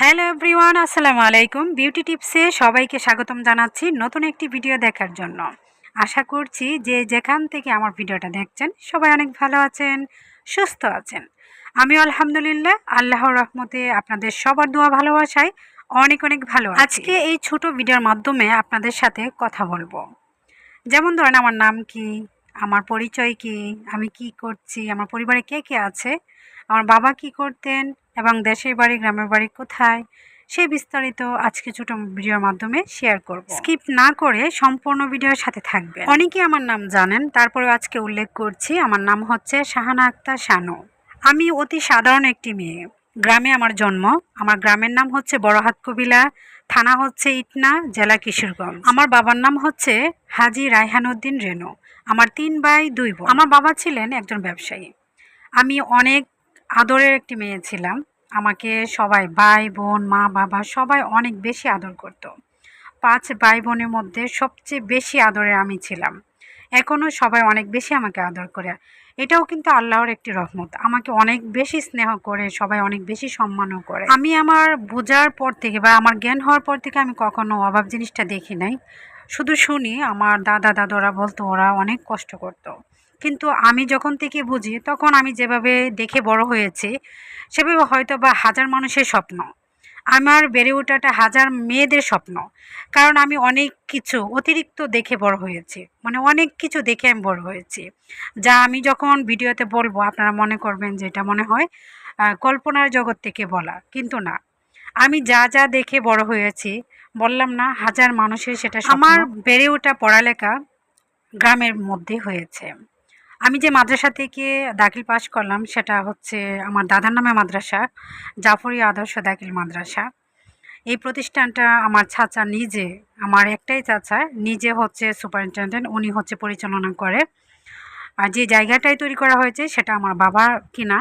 Hello everyone, আসসালামু আলাইকুম। Beauty টিপসে সবাইকে স্বাগতম জানাচ্ছি নতুন একটি ভিডিও দেখার জন্য। আশা করছি যে যেখান থেকে আমার ভিডিওটা দেখছেন সবাই অনেক ভালো আছেন, সুস্থ আছেন। আমিও আলহামদুলিল্লাহ আল্লাহর রহমতে আপনাদের সবার দোয়া ভালোবাসায় অনেক অনেক ভালো আছি। আজকে এই ছোট ভিডিওর মাধ্যমে আপনাদের সাথে কথা বলবো। যেমন ধরেন আমার নাম কি, আমার পরিচয় কি, আমি কি করছি, আমার পরিবারে কে কে আছে, আমার বাবা কি করতেন এবং দেশের বাড়ি গ্রামের বাড়ি কোথায়, সেই বিস্তারিত আজকে ছোট ভিডিওর মাধ্যমে শেয়ার করব। স্কিপ না করে সম্পূর্ণ ভিডিওর সাথে থাকবেন। অনেকেই আমার নাম জানেন, তারপরেও আজকে উল্লেখ করছি। আমার নাম হচ্ছে শাহানা আক্তার শানু। আমি অতি সাধারণ একটি মেয়ে। গ্রামে আমার জন্ম। আমার গ্রামের নাম হচ্ছে বড়হাট কবিলা, থানা হচ্ছে ইটনা, জেলা কিশোরগঞ্জ। আমার বাবার নাম হচ্ছে হাজী রায়হান উদ্দিন রেনু। আমার 3 ভাই 2 বোন। আমার বাবা ছিলেন একজন ব্যবসায়ী। আমি অনেক আদরের একটি মেয়ে ছিলাম। আমাকে সবাই ভাই বোন মা বাবা সবাই অনেক বেশি আদর করত। 5 ভাই বোনের মধ্যে সবচেয়ে বেশি আদরের আমি ছিলাম। এখনও সবাই অনেক বেশি আমাকে আদর করে। এটাও কিন্তু আল্লাহর একটি রহমত। আমাকে অনেক বেশি স্নেহ করে, সবাই অনেক বেশি সম্মানও করে। আমি আমার বোঝার পর থেকে বা আমার জ্ঞান হওয়ার পর থেকে আমি কখনো অভাব জিনিসটা দেখি নাই। শুধু শুনি আমার দাদা দাদরা বলতো ওরা অনেক কষ্ট করতো। কিন্তু আমি যখন থেকে বুঝি তখন আমি যেভাবে দেখে বড় হয়েছি সেভাবে হয়তো বা হাজার মানুষের স্বপ্ন। আমার বেড়ে ওঠাটা হাজার মেয়েদের স্বপ্ন। কারণ আমি অনেক কিছু অতিরিক্ত দেখে বড় হয়েছি। মানে অনেক কিছু দেখে আমি বড় হয়েছি। যা আমি যখন ভিডিওতে বলবো আপনারা মনে করবেন যে এটা মনে হয় কল্পনার জগৎ থেকে বলা। কিন্তু না। আমি যা যা দেখে বড় হয়েছি, বললাম না হাজার মানুষের সেটা স্বপ্ন। আমার বেড়ে ওঠা পড়ালেখা গ্রামের মধ্যে হয়েছে। আমি যে মাদ্রাসা থেকে দাখিল পাশ করলাম সেটা হচ্ছে আমার দাদার নামে মাদ্রাসা, জাফরি আদর্শ দাখিল মাদ্রাসা। এই প্রতিষ্ঠানটা আমার চাচা নিজে, আমার একটাই চাচা নিজে হচ্ছে সুপারিনটেনডেন্ট, উনি হচ্ছে পরিচালনা করে। আর যে জায়গাটায় তৈরি করা হয়েছে সেটা আমার বাবার কিনা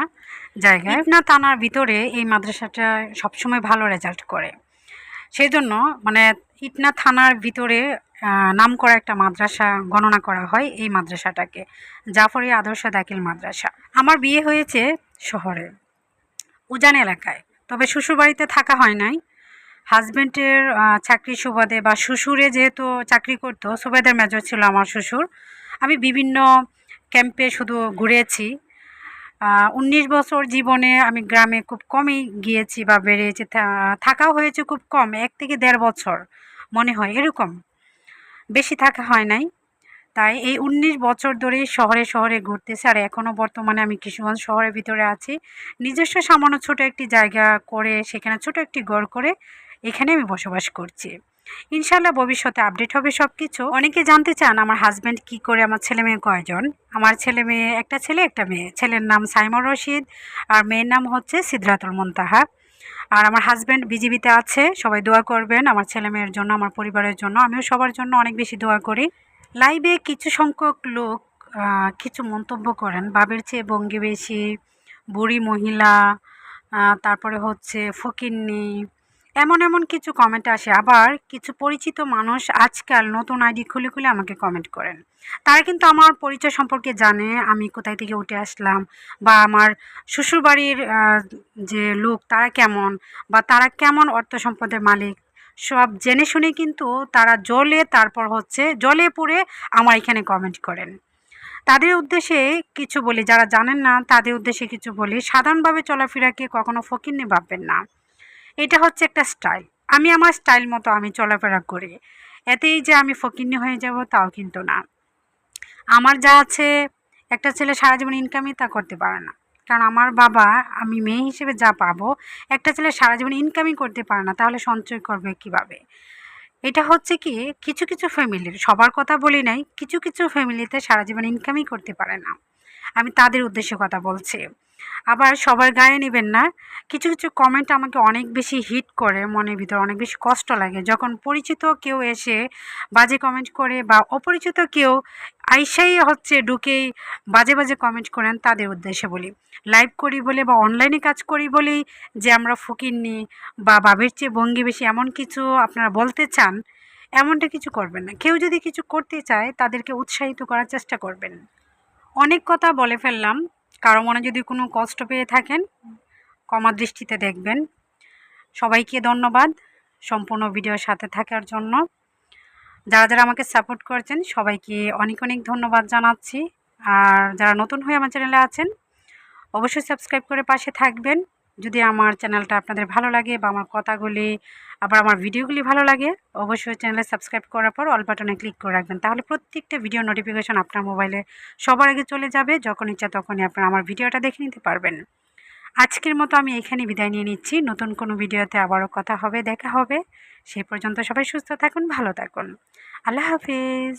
জায়গা। ইটনা থানার ভিতরে এই মাদ্রাসাটা সবসময় ভালো রেজাল্ট করে। সেই জন্য মানে ইটনা থানার ভিতরে নামকরা একটা মাদ্রাসা গণনা করা হয় এই মাদ্রাসাটাকে, জাফরি আদর্শ দাখিল মাদ্রাসা। আমার বিয়ে হয়েছে শহরে, উজান এলাকায়। তবে শ্বশুরবাড়িতে থাকা হয় নাই। হাজব্যান্ডের চাকরির সুবাদে বা শ্বশুরে যেহেতু চাকরি করতো, সুবেদার মেজর ছিল আমার শ্বশুর। আমি বিভিন্ন ক্যাম্পে শুধু ঘুরেছি। 19 বছর জীবনে আমি গ্রামে খুব কমই গিয়েছি বা বেরিয়েছি, থাকাও হয়েছে খুব কম, 1 থেকে 1.5 বছর মনে হয় এরকম, বেশি থাকা হয় নাই। তাই এই 19 বছর ধরেই শহরে শহরে ঘুরতেছি। আর এখনও বর্তমানে আমি কিশোরগঞ্জ শহরের ভিতরে আছি। নিজস্ব সামান্য ছোট একটি জায়গা করে সেখানে ছোট একটি ঘর করে এখানে আমি বসবাস করছি। ইনশাল্লাহ ভবিষ্যতে আপডেট হবে সব কিছু। অনেকে জানতে চান আমার হাজব্যান্ড কি করে, আমার ছেলে মেয়ে কয়জন। আমার ছেলে মেয়ে, একটা ছেলে একটা মেয়ে। ছেলের নাম সাইমুর রশিদ আর মেয়ের নাম হচ্ছে সিদরাতুল মুনতাহা। আর আমার হাজব্যান্ড বিজিবিতে আছে। সবাই দোয়া করবেন আমার ছেলে মেয়ের জন্য, আমার পরিবারের জন্য। আমিও সবার জন্য অনেক বেশি দোয়া করি। লাইভে কিছু সংখ্যক লোক কিছু মন্তব্য করেন, বাবের চেয়ে ভঙ্গি বেশি, বুড়ি মহিলা, তারপরে হচ্ছে ফকিন্নি, এমন এমন কিছু কমেন্ট আসে। আবার কিছু পরিচিত মানুষ আজকাল নতুন আইডি খুলে খুলে আমাকে কমেন্ট করেন। তারা কিন্তু আমার পরিচয় সম্পর্কে জানে, আমি কোথায় থেকে উঠে আসলাম বা আমার শ্বশুরবাড়ির যে লোক তারা কেমন বা তারা কেমন অর্থ সম্পদের মালিক, সব জেনে শুনে কিন্তু তারা তারপর হচ্ছে জলে পড়ে আমার এখানে কমেন্ট করেন। তাদের উদ্দেশ্যে কিছু বলি, যারা জানেন না তাদের উদ্দেশ্যে কিছু বলি। সাধারণভাবে চলাফেরাকে কখনো ফকিন্নি ভাববেন না। এটা হচ্ছে একটা স্টাইল। আমি আমার স্টাইল মতো আমি চলাফেরা করি। এতেই যে আমি ফকিন্নি হয়ে যাব তাও কিন্তু না। আমার যা আছে, একটা ছেলে সারা জীবন ইনকামই তা করতে পারে না। কারণ আমার বাবা, আমি মেয়ে হিসেবে যা পাবো, একটা ছেলে সারা জীবন ইনকামই করতে পারে না, তাহলে সঞ্চয় করবে কিভাবে? এটা হচ্ছে কি, কিছু কিছু ফ্যামিলির, সবার কথা বলি নাই, কিছু কিছু ফ্যামিলিতে সারা জীবন ইনকামই করতে পারে না। আমি তাদের উদ্দেশ্যে কথা বলছি। আবার সবার গায়ে নেবেন না। কিছু কিছু কমেন্ট আমাকে অনেক বেশি হিট করে, মনের ভিতর অনেক বেশি কষ্ট লাগে যখন পরিচিত কেউ এসে বাজে কমেন্ট করে বা অপরিচিত কেউ আইসাই হচ্ছে ঢুকেই বাজে বাজে কমেন্ট করেন। তাদের উদ্দেশ্যে বলি, লাইভ করি বলে বা অনলাইনে কাজ করি বলেই যে আমরা ফকিন্নি বা বাবের চেয়ে ভঙ্গি বেশি এমন কিছু আপনারা বলতে চান, এমনটা কিছু করবেন না। কেউ যদি কিছু করতে চায় তাদেরকে উৎসাহিত করার চেষ্টা করবেন। অনেক কথা বলে ফেললাম। কারো মনে যদি কোনো কষ্ট পেয়ে থাকেন ক্ষমা দৃষ্টিতে দেখবেন। সবাইকে ধন্যবাদ সম্পূর্ণ ভিডিওর সাথে থাকার জন্য। যারা যারা আমাকে সাপোর্ট করছেন সবাইকে অনেক অনেক ধন্যবাদ জানাচ্ছি। আর যারা নতুন হয়ে আমার চ্যানেলে আছেন অবশ্যই সাবস্ক্রাইব করে পাশে থাকবেন। যদি আমার চ্যানেলটা আপনাদের ভালো লাগে বা আমার কথাগুলি আবার আমার ভিডিওগুলি ভালো লাগে অবশ্যই চ্যানেলে সাবস্ক্রাইব করার পর অল বাটনে ক্লিক করে রাখবেন, তাহলে প্রত্যেকটা ভিডিও নোটিফিকেশন আপনার মোবাইলে সবার আগে চলে যাবে। যখন ইচ্ছা তখনই আপনারা আমার ভিডিওটা দেখে নিতে পারবেন। আজকের মতো আমি এখানে বিদায় নিয়ে নিচ্ছি। নতুন কোনো ভিডিওতে আবারও কথা হবে, দেখা হবে। সেই পর্যন্ত সবাই সুস্থ থাকুন, ভালো থাকুন। আল্লাহ হাফিজ।